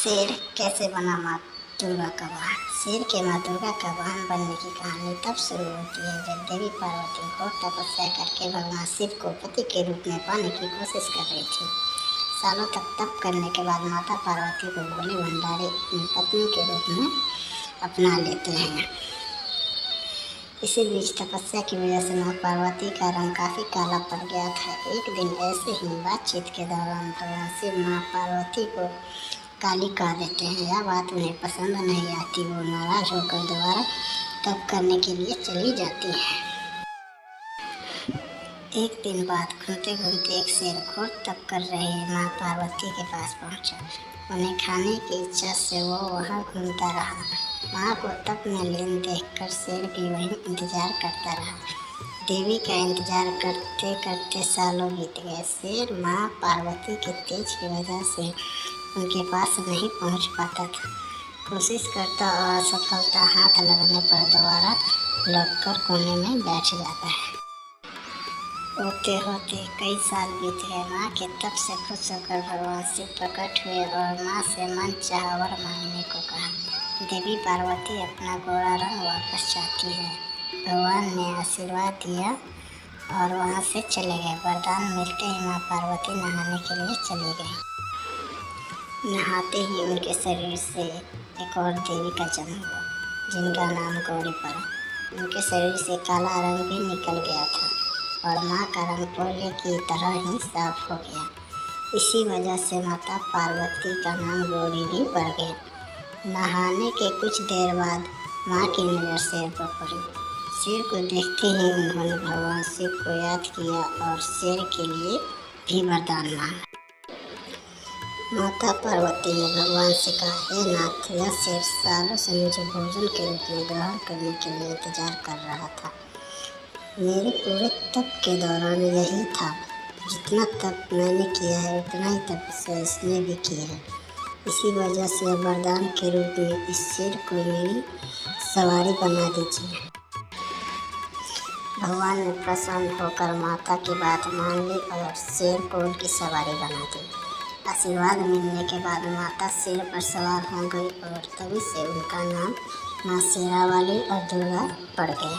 शेर कैसे बना माँ दुर्गा का वाहन। शेर के माँ दुर्गा का वाहन बनने की कहानी तब शुरू होती है जब देवी पार्वती घोर तपस्या करके भगवान शिव को पति के रूप में पाने की कोशिश कर रही थी। सालों तक तप करने के बाद माता पार्वती को भोले भंडारी अपनी पत्नी के रूप में अपना लेते हैं। इसी बीच तपस्या की वजह से माँ पार्वती का रंग काफ़ी काला पड़ गया था। एक दिन ऐसे ही बातचीत के दौरान भगवान शिव माँ पार्वती को काली कह देते हैं। यह बात उन्हें पसंद नहीं आती। वो नाराज होकर दोबारा तप करने के लिए चली जाती है। एक दिन बाद घूमते घूमते एक शेर घोर तप कर रहे माँ पार्वती के पास पहुंचा। उन्हें खाने की इच्छा से वो वहाँ घूमता रहा। माँ को तप में लीन देखकर शेर भी वहीं इंतजार करता रहा। देवी का इंतजार करते करते सालों बीत गए। शेर माँ पार्वती के तेज की वजह से उनके पास नहीं पहुंच पाता था। कोशिश करता और असफलता हाथ लगने पर दोबारा लौटकर कोने में बैठ जाता है। होते होते कई साल बीत गए। माँ के तप से खुश होकर भगवान शिव प्रकट हुए और माँ से मन चाहा वर मांगने को कहा। देवी पार्वती अपना गोरा रंग वापस चाहती है। भगवान ने आशीर्वाद दिया और वहाँ से चले गए। वरदान मिलते ही माँ पार्वती नहाने के लिए चली गई। नहाते ही उनके शरीर से एक और देवी का जन्म हुआ जिनका नाम गौरी पड़ा। उनके शरीर से काला रंग भी निकल गया था और माँ का रंग कोयले की तरह ही साफ हो गया। इसी वजह से माता पार्वती का नाम गौरी भी पड़ गया। नहाने के कुछ देर बाद माँ की नज़र शेर पर पड़ी। शेर को देखते ही उन्होंने भगवान शिव को याद किया और शेर के लिए भी वरदान मांगा। माता पार्वती ने भगवान से कहा, हे नाथ, यह शेर सालों से मुझे भोजन के रूप में ग्रहण करने के लिए इंतजार कर रहा था। मेरे पूरे तप के दौरान यही था। जितना तप मैंने किया है उतना ही तपस्या इसने भी की है। इसी वजह से वरदान के रूप में इस शेर को मेरी सवारी बना दीजिए। भगवान ने प्रसन्न होकर माता की बात मान ली और शेर को उनकी सवारी बना दी। आशीर्वाद मिलने के बाद माता शेर पर सवार हो गई और तभी से उनका नाम माँ शेरावाली और दुर्गा पड़ गया।